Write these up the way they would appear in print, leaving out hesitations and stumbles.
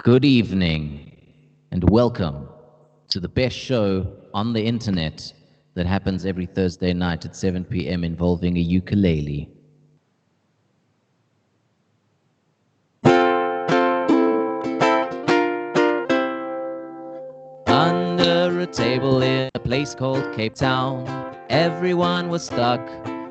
Good evening, and welcome to the best show on the internet that happens every Thursday night at 7 p.m. involving a ukulele. Under a table in a place called Cape Town, everyone was stuck,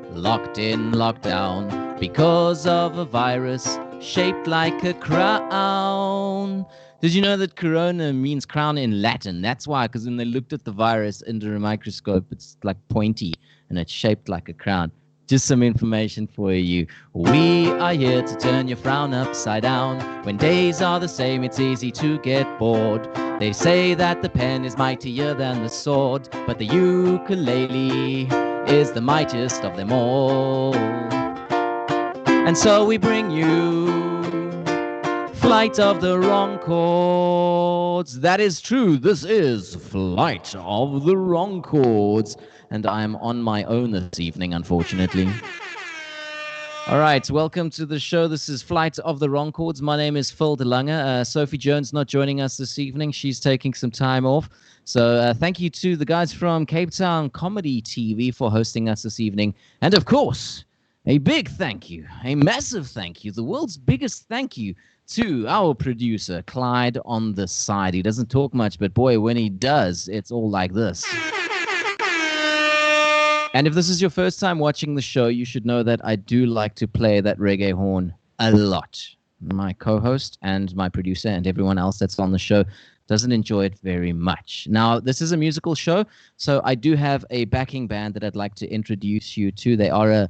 locked in lockdown, because of a virus shaped like a crown. Did you know that corona means crown in Latin? That's why, because when they looked at the virus under a microscope, it's like pointy and it's shaped like a crown. Just some information for you. We are here to turn your frown upside down. When days are the same, it's easy to get bored. They say that the pen is mightier than the sword, but the ukulele is the mightiest of them all. And so we bring you Flight of the Wrong Chords. That is true. This is Flight of the Wrong Chords. And I'm on my own this evening, unfortunately. All right, welcome to the show. This is Flight of the Wrong Chords. My name is Phil DeLange. Sophie Jones not joining us this evening. She's taking some time off. So thank you to the guys from Cape Town Comedy TV for hosting us this evening. And of course, a big thank you, a massive thank you, the world's biggest thank you to our producer, Clyde, on the side. He doesn't talk much, but boy, when he does, it's all like this. And if this is your first time watching the show, you should know that I do like to play that reggae horn a lot. My co-host and my producer and everyone else that's on the show doesn't enjoy it very much. Now, this is a musical show, so I do have a backing band that I'd like to introduce you to. They are a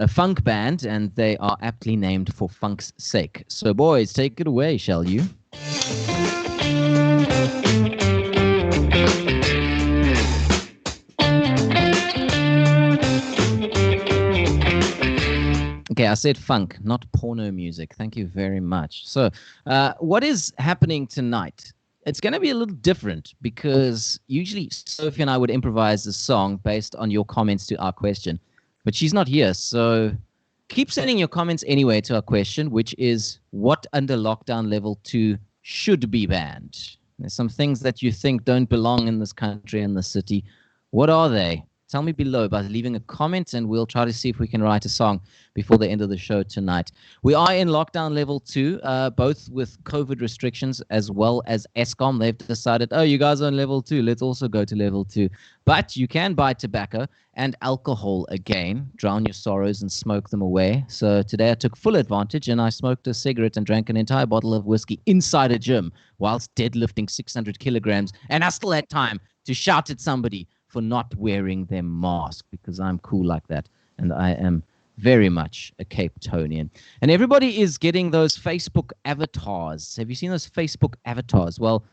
funk band, and they are aptly named for funk's sake. So, boys, take it away, shall you? Okay, I said funk, not porno music. Thank you very much. So, what is happening tonight? It's going to be a little different because usually Sophie and I would improvise a song based on your comments to our question. But she's not here, so keep sending your comments anyway to our question, which is what under lockdown level 2 should be banned? There's some things that you think don't belong in this country and the city. What are they? Tell me below by leaving a comment, and we'll try to see if we can write a song before the end of the show tonight. We are in lockdown level 2, both with COVID restrictions as well as Eskom. They've decided, oh, you guys are on level 2. Let's also go to level 2. But you can buy tobacco and alcohol again, drown your sorrows and smoke them away. So today I took full advantage and I smoked a cigarette and drank an entire bottle of whiskey inside a gym whilst deadlifting 600 kilograms. And I still had time to shout at somebody for not wearing their mask, because I'm cool like that. And I am very much a Cape Townian. And everybody is getting those Facebook avatars. Have you seen those Facebook avatars? Well,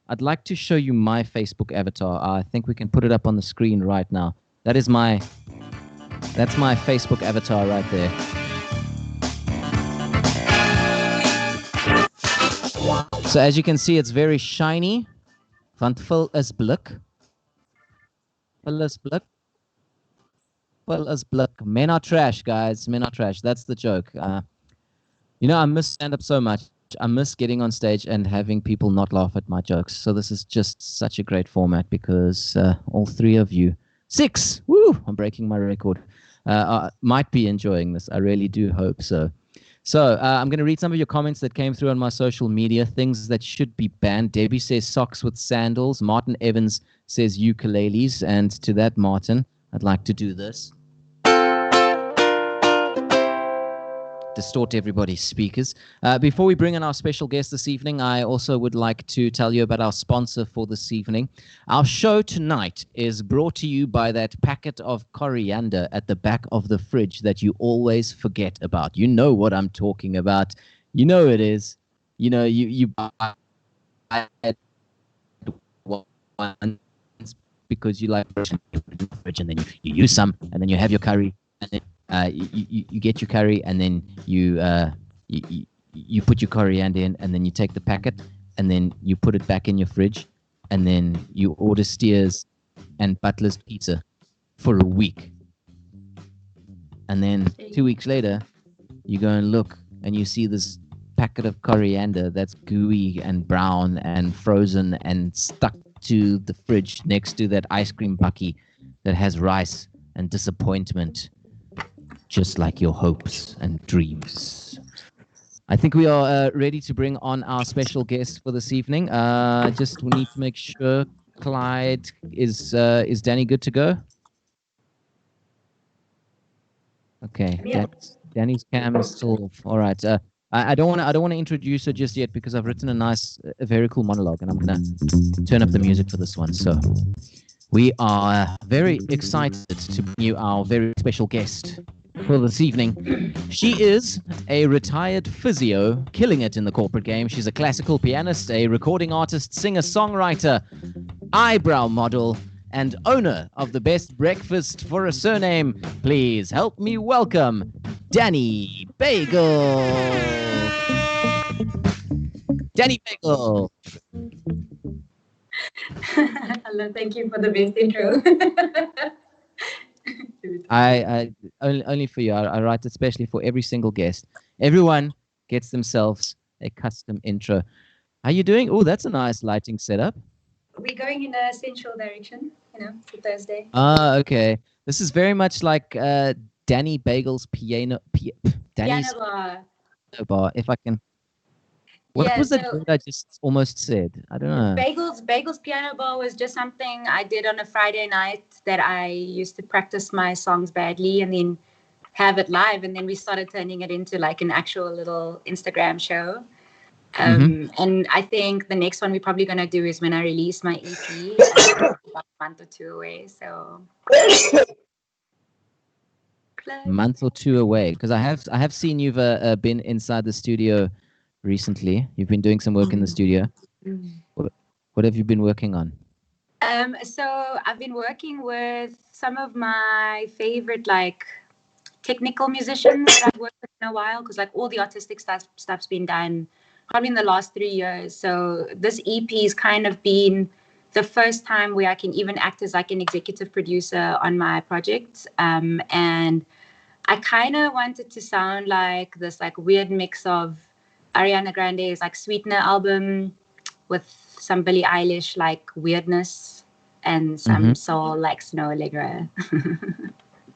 I'd like to show you my Facebook avatar. I think we can put it up on the screen right now. That's my Facebook avatar right there. So as you can see, it's very shiny. Want full is blik. Full is blik. Full is blik. Men are trash, guys. Men are trash. That's the joke. I miss stand-up so much. I miss getting on stage and having people not laugh at my jokes. So this is just such a great format because all three of you, 6, woo, I'm breaking my record, might be enjoying this. I really do hope so. So I'm going to read some of your comments that came through on my social media, things that should be banned. Debbie says socks with sandals. Martin Evans says ukuleles. And to that, Martin, I'd like to do this. Distort everybody's speakers. Before we bring in our special guest this evening, I also would like to tell you about our sponsor for this evening. Our show tonight is brought to you by that packet of coriander at the back of the fridge that you always forget about. You know what I'm talking about. You know it is. You know, you buy it once because you like it in the fridge, and then you use some, and then you have your curry, and then you get your curry, and then you put your coriander in, and then you take the packet, and then you put it back in your fridge, and then you order Steers and Butler's pizza for a week. And then 2 weeks later, you go and look, and you see this packet of coriander that's gooey and brown and frozen and stuck to the fridge next to that ice cream bucky that has rice and disappointment, just like your hopes and dreams. I think we are ready to bring on our special guest for this evening. Just we need to make sure Clyde is Dani good to go? Okay, Dani's cam is still off. All right. I don't want to introduce her just yet because I've written a very cool monologue, and I'm gonna turn up the music for this one. So we are very excited to bring you our very special guest for this evening. She is a retired physio, killing it in the corporate game. She's a classical pianist, a recording artist, singer, songwriter, eyebrow model, and owner of the best breakfast for a surname. Please help me welcome Dani Bagel. Dani Bagel. Hello, thank you for the best intro. I only for you. I write especially for every single guest. Everyone gets themselves a custom intro. How you doing? Oh, that's a nice lighting setup. We're going in a sensual direction, for Thursday. Okay. This is very much like Dani Bagel's Dani's Piano bar. bar. If I can. What was that word I just almost said? I don't know. Bagel's piano bar was just something I did on a Friday night that I used to practice my songs badly and then have it live. And then we started turning it into like an actual little Instagram show. And I think the next one we're probably going to do is when I release my EP. About a month or two away. So month or two away, because I have seen you've been inside the studio recently. You've been doing some work in the studio. What have you been working on? So I've been working with some of my favorite like technical musicians that I've worked with in a while, because like all the artistic stuff's been done probably in the last 3 years. So this EP has kind of been the first time where I can even act as like an executive producer on my project. And I kind of wanted to sound like this like weird mix of Ariana Grande's like Sweetener album with some Billie Eilish like weirdness and some soul like Snow Allegra.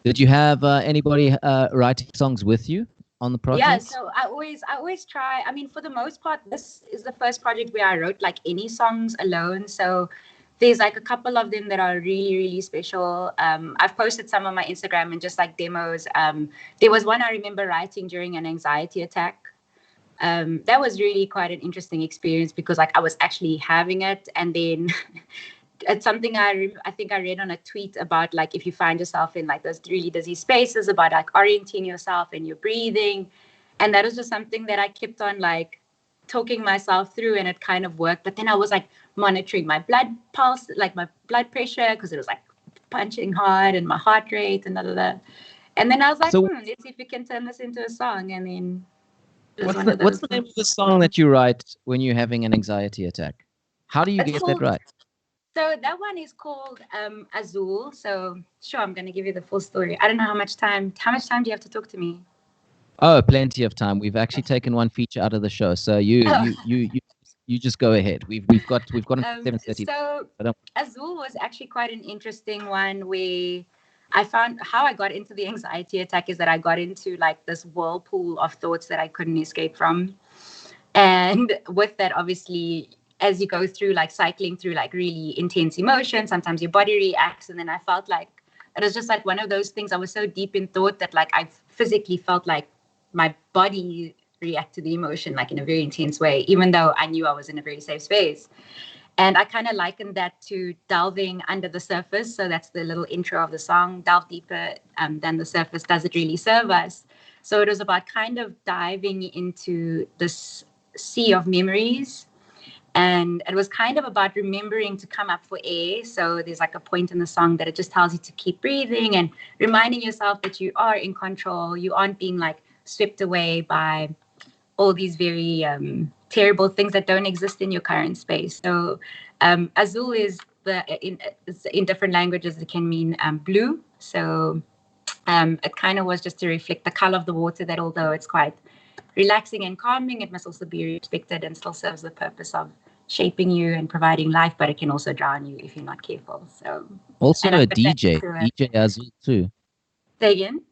Did you have anybody writing songs with you on the project? Yeah, so I always try. I mean, for the most part, this is the first project where I wrote like any songs alone. So there's like a couple of them that are really, really special. I've posted some on my Instagram and just like demos. There was one I remember writing during an anxiety attack. That was really quite an interesting experience because like I was actually having it, and then it's something I think I read on a tweet about like if you find yourself in like those really dizzy spaces, about like orienting yourself and your breathing, and that was just something that I kept on like talking myself through, and it kind of worked. But then I was like monitoring my blood pulse, like my blood pressure, because it was like punching hard, and my heart rate and da. And then I was like, let's see if we can turn this into a song. And then what's the name of the song that you write when you're having an anxiety attack? How do you get that right? So that one is called Azul. So sure, I'm going to give you the full story. I don't know how much time do you have to talk to me? Oh, plenty of time. We've actually taken one feature out of the show. So you just go ahead. We've got 7:30. So Azul was actually quite an interesting one where I found how I got into the anxiety attack is that I got into like this whirlpool of thoughts that I couldn't escape from. And with that, obviously, as you go through like cycling through like really intense emotions, sometimes your body reacts. And then I felt like it was just like one of those things. I was so deep in thought that like I physically felt like my body react to the emotion like in a very intense way, even though I knew I was in a very safe space. And I kind of likened that to delving under the surface. So that's the little intro of the song, delve deeper than the surface. Does it really serve us? So it was about kind of diving into this sea of memories. And it was kind of about remembering to come up for air. So there's like a point in the song that it just tells you to keep breathing and reminding yourself that you are in control. You aren't being like swept away by all these very terrible things that don't exist in your current space. So Azul is in different languages, it can mean blue. So it kind of was just to reflect the color of the water, that although it's quite relaxing and calming. It must also be respected and still serves the purpose of shaping you and providing life, but it can also drown you if you're not careful. So Also and I a put that DJ, into DJ Azul too. Say again?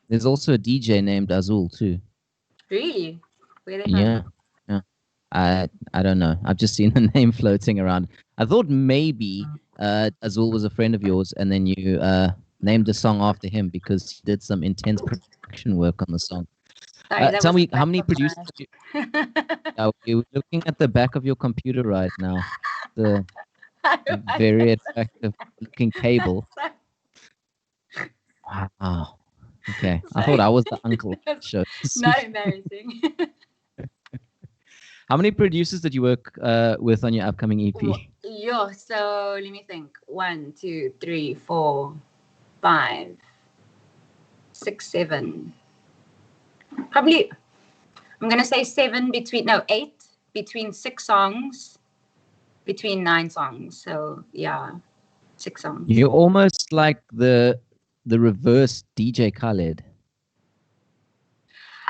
There's also a DJ named Azul too. Really? Where are they Yeah, from? yeah. I don't know. I've just seen the name floating around. I thought maybe Azul was a friend of yours, and then you named the song after him because he did some intense production work on the song. Sorry, that Tell was a me, how black many of my producers? We're looking at the back of your computer right now. The very attractive looking cable. Wow. Okay. I thought I was the uncle. Show. Not embarrassing. How many producers did you work with on your upcoming EP? So let me think. 1, 2, 3, 4, 5, 6, 7. Probably, I'm going to say 8 between 6 songs, between 9 songs. So yeah, 6 songs. You're almost like the reverse DJ Khaled.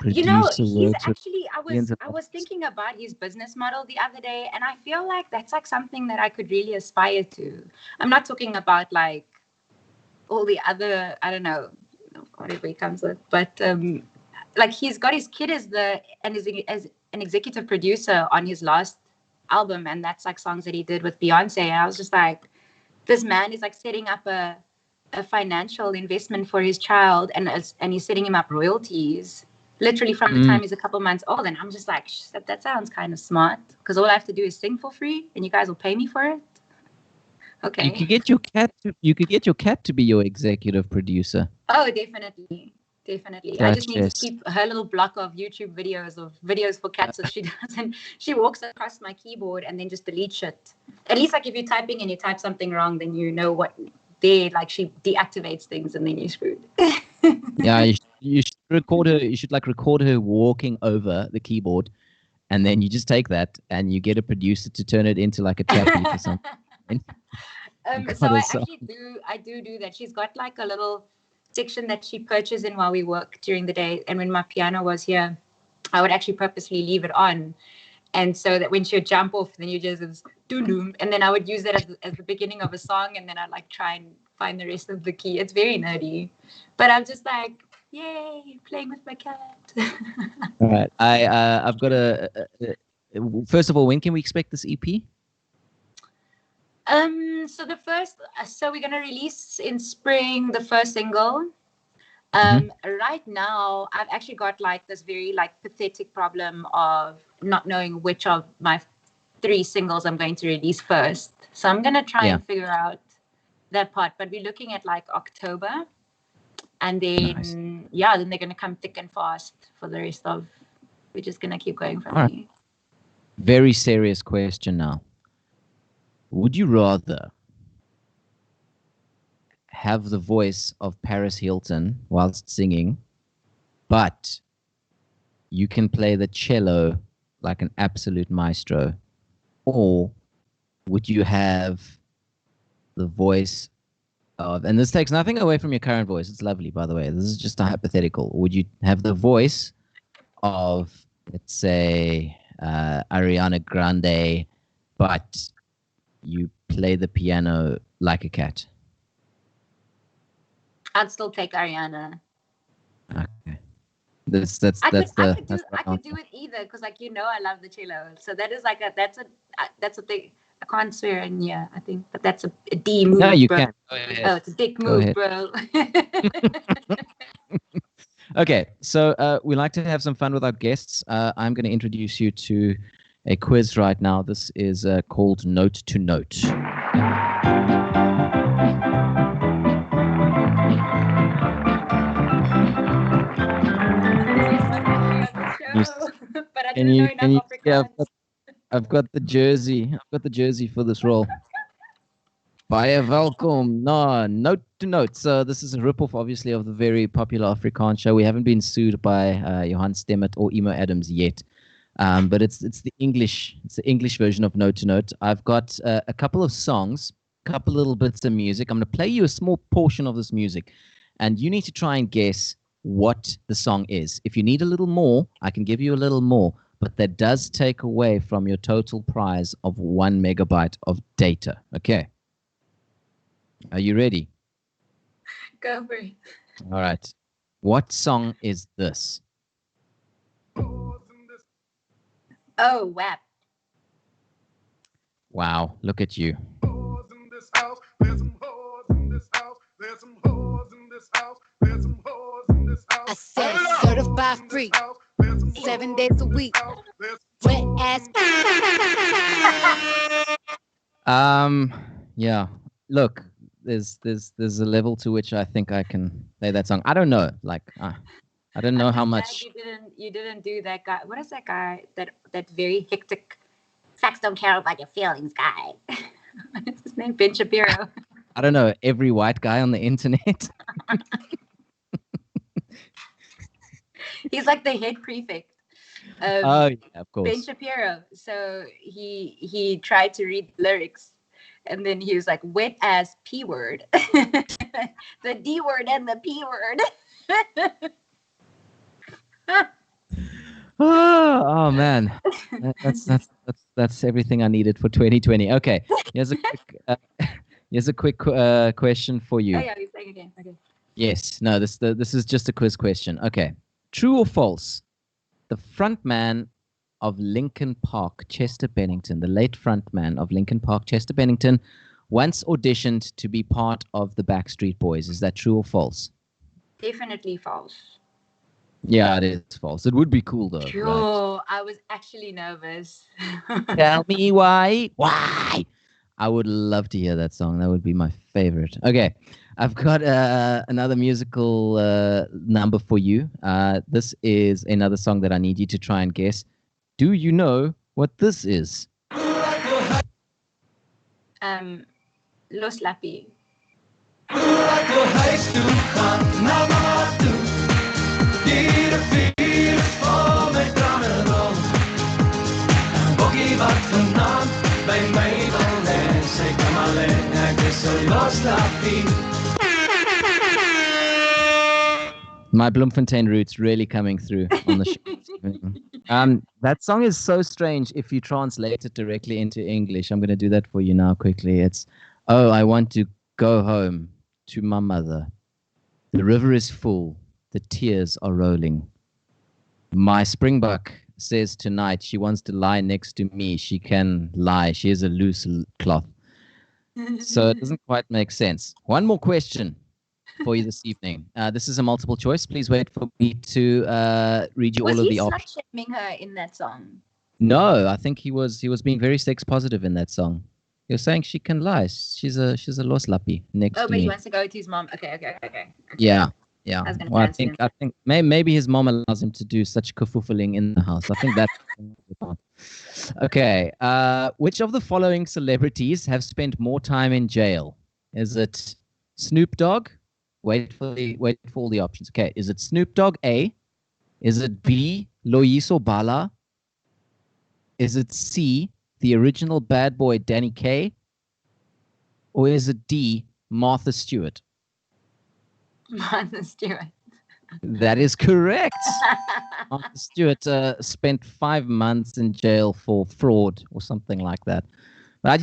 You know, he's actually, I was thinking about his business model the other day, and I feel like that's like something that I could really aspire to. I'm not talking about like all the other, I don't know, whatever he comes with, but like he's got his kid as as an executive producer on his last album, and that's like songs that he did with Beyonce. And I was just like, this man is like setting up a financial investment for his child, and he's setting him up royalties literally from the time he's a couple months old. And I'm just like, that sounds kind of smart, because all I have to do is sing for free and you guys will pay me for it. Okay. You could get your cat to be your executive producer. Oh, definitely. I just need to keep her little block of YouTube videos for cats so she doesn't. She walks across my keyboard and then just deletes it. At least like if you're typing and you type something wrong, then you know what like she deactivates things and then you're screwed. Yeah, you should record her. You should like record her walking over the keyboard, and then you just take that and you get a producer to turn it into like a trap beat or something. So I do that. She's got like a little section that she purchased in while we work during the day, and when my piano was here, I would actually purposely leave it on, and so that when she would jump off, then you just doom doom, and then I would use that as the beginning of a song, and then I'd like try and find the rest of the key. It's very nerdy, but I'm just like, yay, playing with my cat. All right, I've got first of all, when can we expect this EP? So we're gonna release in spring the first single. Right now, I've actually got like this very like pathetic problem of not knowing which of my 3 singles I'm going to release first. So I'm gonna try and figure out that part. But we're looking at like October, and then then they're gonna come thick and fast for the rest of. We're just gonna keep going from here. Very serious question now. Would you rather have the voice of Paris Hilton whilst singing, but you can play the cello like an absolute maestro, or would you have the voice of, and this takes nothing away from your current voice, it's lovely, by the way, this is just a hypothetical, would you have the voice of, let's say, Ariana Grande, but you play the piano like a cat? I'd still take Ariana. Okay. I could do it either, because like I love the cello. So that is like that's a thing. I can't swear in here, I think, but that's a D move. No, you bro. can. Oh, it's a dick move, bro. Okay, so we like to have some fun with our guests. I'm going to introduce you to a quiz right now. This is called Note to Note. But I didn't know enough Afrikaans. I've got the jersey. I've got the jersey for this role. Baie welkom. No, Note to Note. So this is a ripoff, obviously, of the very popular Afrikaans show. We haven't been sued by Johan Stemmet or Emo Adams yet, but it's the English version of Note to Note. I've got a couple of songs, a couple little bits of music. I'm going to play you a small portion of this music, and you need to try and guess what the song is. If you need a little more, I can give you a little more, but that does take away from your total prize of 1 megabyte of data. Okay. Are you ready? Go for it. All right. What song is this? Oh, WAP. Wow, look at you. I said certified free, 7 days a week. Wet ass. Yeah. Look, there's a level to which I think I can play that song. I don't know. Like, I don't know how much. You didn't do that guy. What is that guy? That very hectic. Facts don't care about your feelings, guy. What's his name? Ben Shapiro. I don't know. Every white guy on the internet. He's like the head prefect. Oh, yeah, of course. Ben Shapiro. So he tried to read lyrics, and then he was like, "Wet ass P word," the D word and the P word. Oh man, that's everything I needed for 2020. Okay, here's a quick question for you. Oh yeah, he's saying again. Okay. Yes, no, this is just a quiz question. Okay, true or false? The frontman of Linkin Park, Chester Bennington, the late frontman of Linkin Park, Chester Bennington, once auditioned to be part of the Backstreet Boys. Is that true or false? Definitely false. Yeah, it is false. It would be cool though. Sure, Right? I was actually nervous. Tell me why. Why? I would love to hear that song. That would be my favorite. Okay, I've got another musical number for you. This is another song that I need you to try and guess. Do you know what this is? Los Lapi. My Bloemfontein roots really coming through on the show. That song is so strange if you translate it directly into English. I'm going to do that for you now quickly. It's, oh, I want to go home to my mother. The river is full. The tears are rolling. My springbuck says tonight she wants to lie next to me. She can lie. She is a loose cloth. So it doesn't quite make sense. One more question for you this evening. This is a multiple choice. Please wait for me to read you all of the options. Was he slut-shaming her in that song? No, I think he was being very sex positive in that song. He was saying she can lie. She's a los lappy next to me. Oh, but he wants to go to his mom. Okay. Yeah. Well, I think maybe his mom allows him to do such kafoofeling in the house. I think that's okay. Which of the following celebrities have spent more time in jail? Is it Snoop Dogg? Wait for all the options. Okay. Is it Snoop Dogg A? Is it B, Loyiso Bala? Is it C, the original bad boy Dani K? Or is it D, Martha Stewart? Martha Stewart. That is correct. Martha Stewart spent 5 months in jail for fraud or something like that. But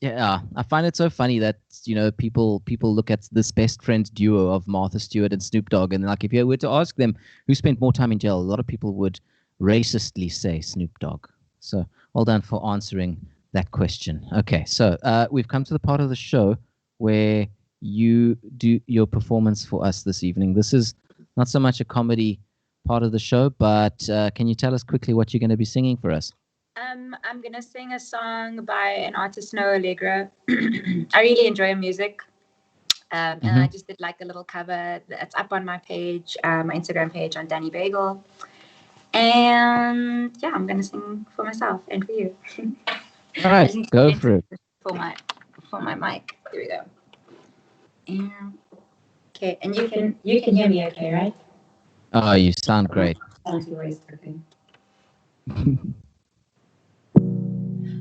I find it so funny that, you know, people look at this best friend duo of Martha Stewart and Snoop Dogg, and like if you were to ask them who spent more time in jail, a lot of people would racistly say Snoop Dogg. So well done for answering that question. Okay, so we've come to the part of the show where you do your performance for us this evening. This is not so much a comedy part of the show, but can you tell us quickly what you're going to be singing for us? I'm going to sing a song by an artist, Noah Allegra. I really enjoy her music. And I just did like a little cover that's up on my page, my Instagram page on Dani Bagel. And yeah, I'm going to sing for myself and for you. All right, go for it. For my mic. Here we go. And, okay, and you can hear me okay, right? Oh, you sound great. Sounds voice, okay.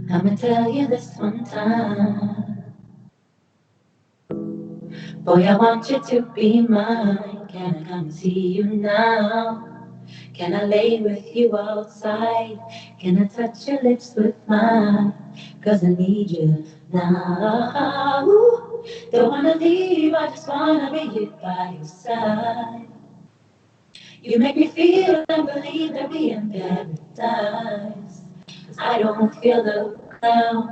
I'ma tell you this one time. Boy, I want you to be mine. can I come see you now? Can I lay with you outside? Can I touch your lips with mine? 'Cause I need you now. Ooh, don't wanna leave, I just wanna be here by your side. You make me feel and believe that we in paradise. 'Cause I don't feel the ground,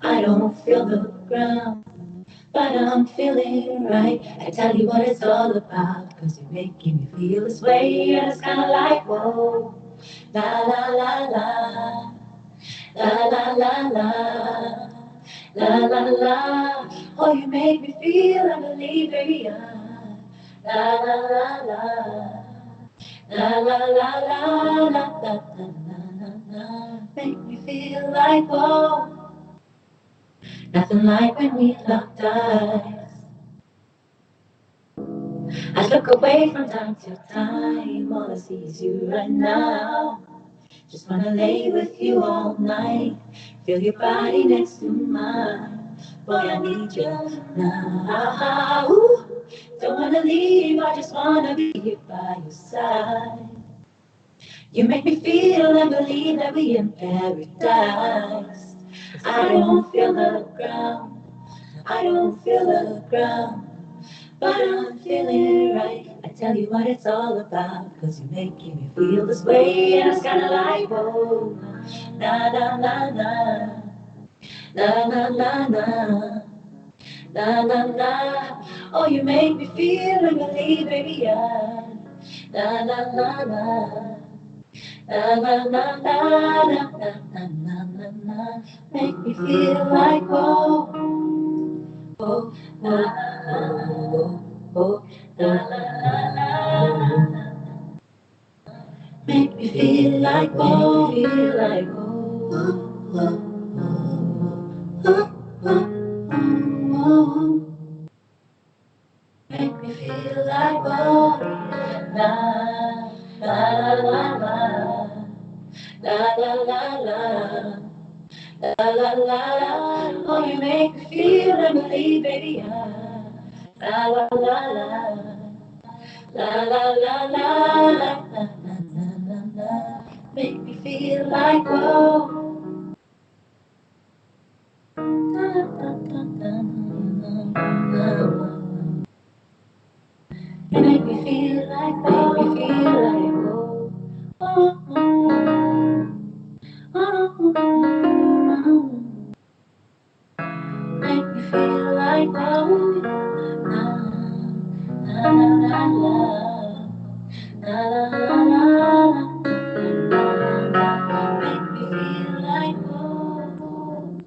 I don't feel the ground, but I'm feeling right. I tell you what it's all about, 'cause you're making me feel this way, and it's kinda like, whoa, la la la la, la la la la, la la la. Oh, you make me feel and believe, baby, la la la la, la la la la, la la la la la. Make me feel like, whoa, nothing like when we locked eyes. I look away from time to time, all I see is you right now. Just wanna lay with you all night, feel your body next to mine. Boy, I need you now. Ooh, don't wanna leave, I just wanna be here by your side. You make me feel and believe that we in paradise. I don't feel the ground, I don't feel the ground, but I'm feeling right. I tell you what it's all about, 'cause you're making me feel this way, and it's kinda like, whoa, na na na na, na na na na, na na na. Oh, you make me feel and believe, baby, yeah. Na na na na, na na na na, na na na na na. Make me feel like, whoa, whoa, whoa, whoa, whoa, la la la la. Make me feel like, oh, feel like, oh, oh, oh, oh, oh, oh. Make me feel like, oh, la, la, la, la, la, la, la, la, la, la, la. Oh, you make me feel and believe, baby, la, la, la, la. La la la la la la la la la. Make me feel like, whoa. Da, da, da, da, you make me feel like, make me feel like, whoa. Oh, oh, oh, oh, oh. Make me feel like, whoa. La la la la la. La la la la la. Make me feel like, whoa.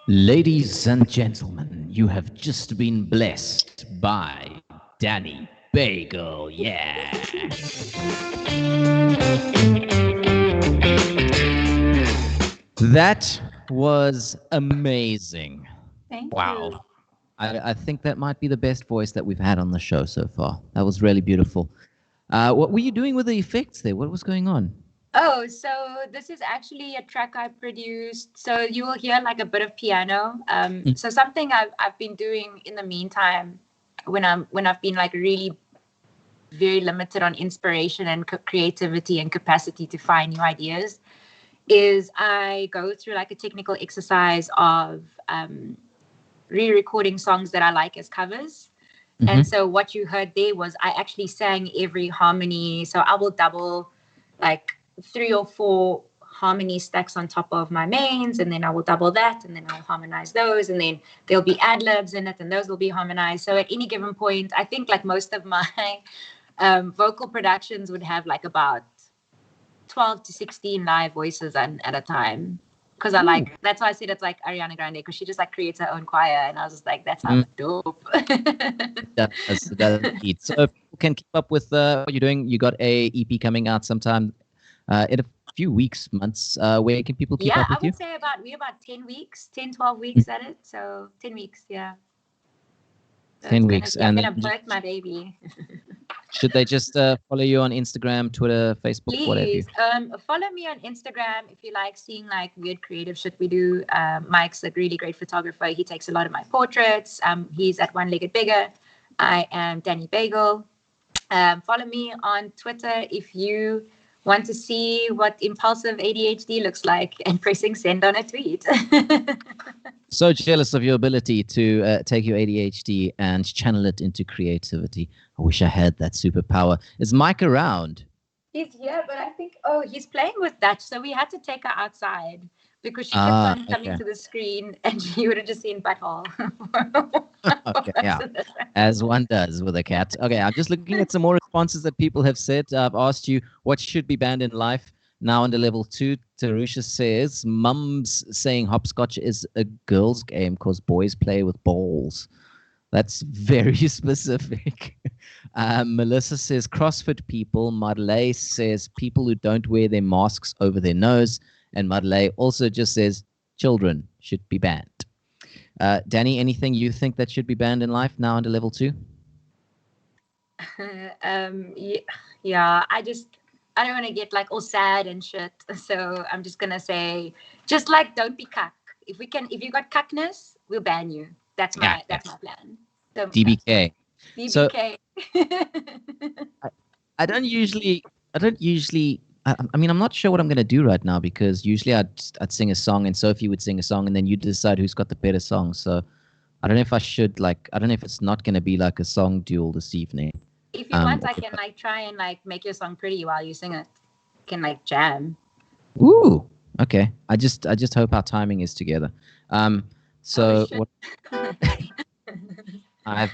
Ladies and gentlemen, you have just been blessed by Dani Bagel. Yeah. That was amazing. Thank Wow. you. I think that might be the best voice that we've had on the show so far. That was really beautiful. What were you doing with the effects there? What was going on? Oh, so this is actually a track I produced. So you will hear like a bit of piano. So something I've been doing in the meantime, when I've been like really very limited on inspiration and creativity and capacity to find new ideas, is I go through like a technical exercise of re-recording songs that I like as covers. And so what you heard there was I actually sang every harmony. So I will double like 3 or 4 harmony stacks on top of my mains, and then I will double that, and then I'll harmonize those, and then there'll be ad libs in it, and those will be harmonized. So at any given point, I think like most of my vocal productions would have like about 12 to 16 live voices at a time. Because I like, that's why I said it's like Ariana Grande, because she just like creates her own choir. And I was just like, that sounds dope. It does indeed. So if people can keep up with what you're doing, you got a EP coming out sometime in a few weeks, months. Where can people keep Yeah, up I with you? would say we're about 10 weeks, 10, 12 weeks at it. So 10 weeks, yeah. So 10 it's weeks. I'm And gonna then birth my baby. should they just follow you on Instagram, Twitter, Facebook, what have you? Please, follow me on Instagram if you like seeing like weird creative shit we do. Mike's a really great photographer. He takes a lot of my portraits. He's at One Legged Bigger. I am Dani Bagel. Follow me on Twitter if you want to see what impulsive ADHD looks like and pressing send on a tweet. So jealous of your ability to take your ADHD and channel it into creativity. I wish I had that superpower. Is Mike around? He's here, but I think, he's playing with Dutch. So we had to take her outside because she kept on coming to the screen and you would have just seen butthole. Okay, yeah, as one does with a cat. Okay, I'm just looking at some more responses that people have said. I've asked you what should be banned in life. Now under level 2, Tarusha says, Mum's saying hopscotch is a girl's game because boys play with balls. That's very specific. Melissa says CrossFit people. Madeleine says people who don't wear their masks over their nose. And Madeleine also just says children should be banned. Dani, anything you think that should be banned in life now under level 2? Yeah, I don't want to get like all sad and shit. So I'm just gonna say, just like don't be cuck. If you got cuckness, we'll ban you. That's my plan. So, DBK. So DBK. I don't usually. I mean, I'm not sure what I'm gonna do right now because usually I'd sing a song and Sophie would sing a song and then you decide who's got the better song. So I don't know if I should I don't know if it's not gonna be like a song duel this evening. If you want, I can like try and like make your song pretty while you sing it. You can like jam. Ooh, okay. I just hope our timing is together. So what I've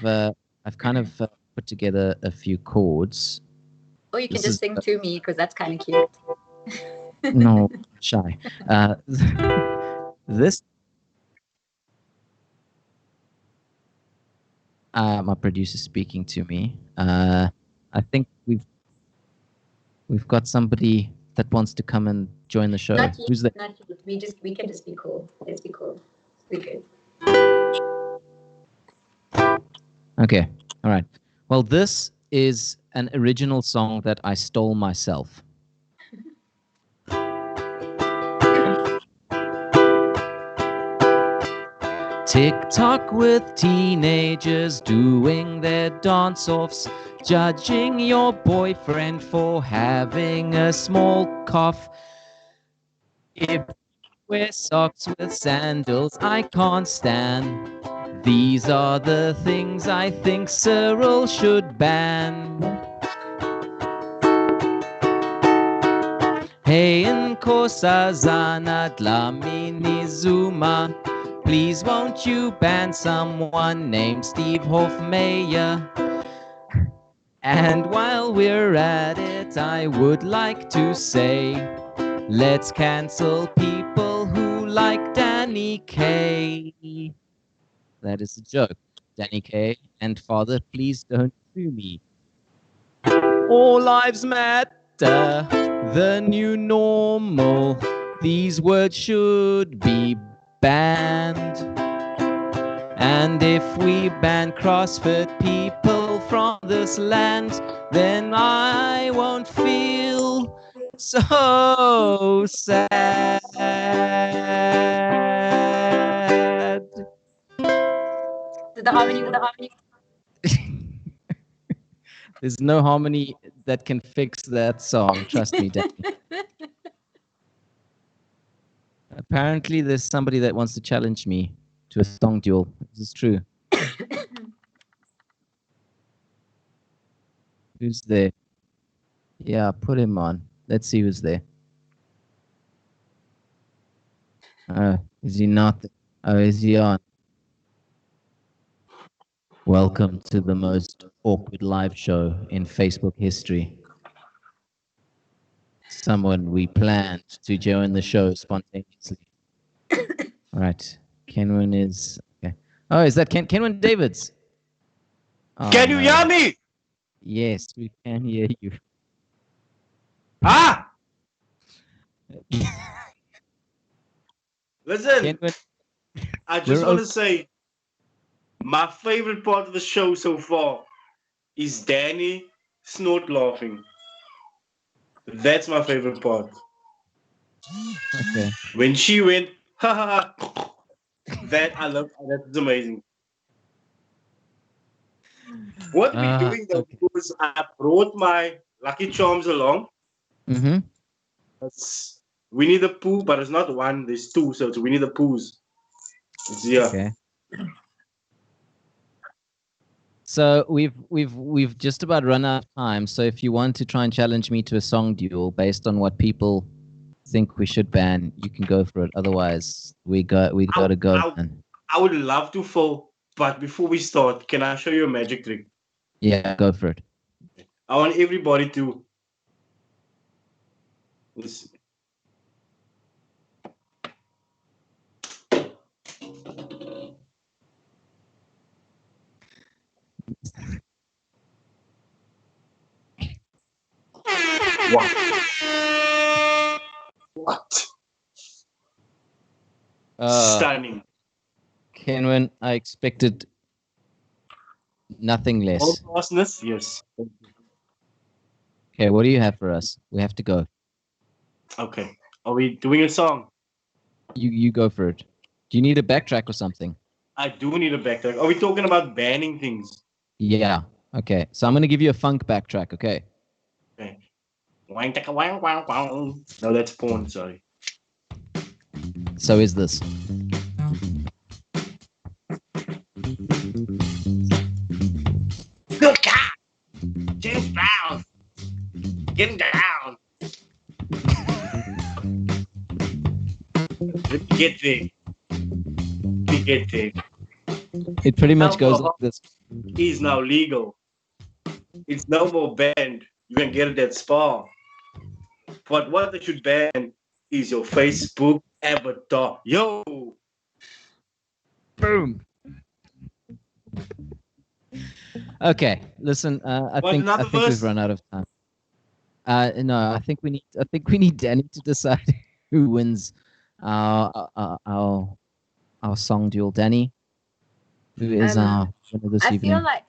kind of put together a few chords. Or you can just sing to me because that's kind of cute. No, shy. This my producer speaking to me. I think we've got somebody that wants to come and join the show. Who's that? We can just be cool. Let's be cool. We good. Okay. All right. Well, this is an original song that I stole myself. TikTok with teenagers doing their dance-offs, judging your boyfriend for having a small cough. If you wear socks with sandals, I can't stand. These are the things I think Cyril should ban. Hey, Nkosazana Dlamini Zuma, please won't you ban someone named Steve Hofmeyer? And while we're at it, I would like to say, let's cancel people who like Dani K. That is a joke. Dani K. And Father, please don't sue me. All lives matter, the new normal. These words should be banned. And if we ban CrossFit people from this land, then I won't feel so sad. The harmony. There's no harmony that can fix that song. Trust me, Dani. Apparently, there's somebody that wants to challenge me to a song duel. This is true. Who's there? Yeah, put him on. Let's see who's there. Is he not? Is he on? Welcome to the most awkward live show in Facebook history. Someone we planned to join the show spontaneously. All right. Kenwin is... Okay. Oh, is that Kenwin Davids? Oh, can you hear me? Yes, we can hear you. Ah! Listen, Kenwin, I just want to say, My favorite part of the show so far is Dani snort laughing. That's my favorite part. Okay. When she went, ha ha ha, that I love. That's amazing. What are we doing though? Okay. Because I brought my Lucky Charms along. Mm-hmm. It's Winnie the Pooh, but it's not one. There's two, so it's Winnie the Poohs. It's here. Okay. So we've just about run out of time. So if you want to try and challenge me to a song duel based on what people think we should ban, you can go for it. Otherwise, we got to go. Man. I would love to fall, but before we start, can I show you a magic trick? Yeah, go for it. I want everybody to listen. What? What? Stunning. Kenwin, I expected nothing less. All vastness? Yes. Okay, what do you have for us? We have to go. Okay. Are we doing a song? You go for it. Do you need a backtrack or something? I do need a backtrack. Are we talking about banning things? Yeah. Okay. So I'm going to give you a funk backtrack, okay? Okay. Wang taka wang wang wang. No, that's porn, sorry. So is this. Good God! James Brown! Get him down! Let me get there. Let me get there. It pretty much goes like this. Is now legal. It's no more banned. You can get it at Spa. But what they should ban is your Facebook avatar. Yo! Boom. Okay, listen. I think we've run out of time. No, I think we need Dani to decide who wins our song duel. Dani, who is our winner this evening? Feel like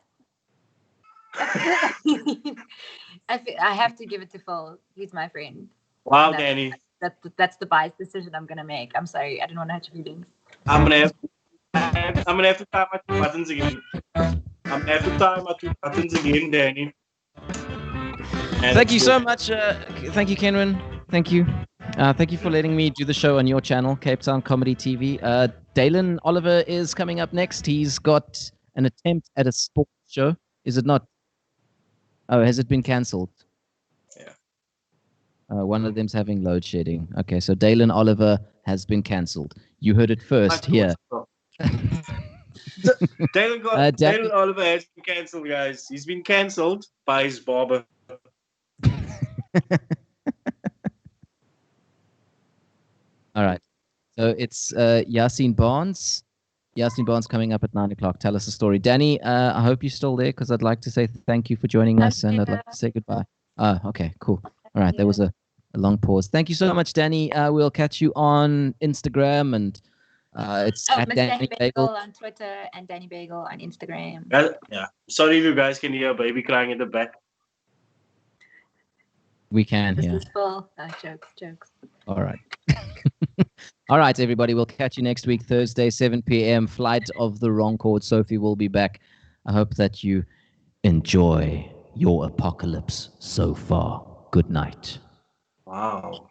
I have to give it to Phil. He's my friend. Wow, Dani. That's the biased decision I'm gonna make. I'm sorry. I didn't want to hurt your feelings. I'm gonna have to tie my two buttons again. I'm gonna have to tie my two buttons again, Dani. And thank you so much. Thank you, Kenwin. Thank you. Thank you for letting me do the show on your channel, Cape Town Comedy TV. Dalen Oliver is coming up next. He's got an attempt at a sports show. Is it not? Oh, has it been cancelled? Yeah. One of them's having load shedding. Okay, so Dalen Oliver has been cancelled. You heard it first here. Dalen Oliver has been cancelled, guys. He's been cancelled by his barber. All right. So it's Yasin Barnes. Yasin Barnes coming up at 9 o'clock. Tell us a story. Dani, I hope you're still there because I'd like to say thank you for joining us and I'd like to say goodbye. Okay, cool. All right. There was a long pause. Thank you so much, Dani. We'll catch you on Instagram and it's at Dani Bagel on Twitter and Dani Bagel on Instagram. Yeah. Sorry if you guys can hear a baby crying in the back. We can hear. This is full. Jokes. All right. All right, everybody. We'll catch you next week, Thursday, 7 p.m. Flight of the Wrong Chord. Sophie will be back. I hope that you enjoy your apocalypse so far. Good night. Wow.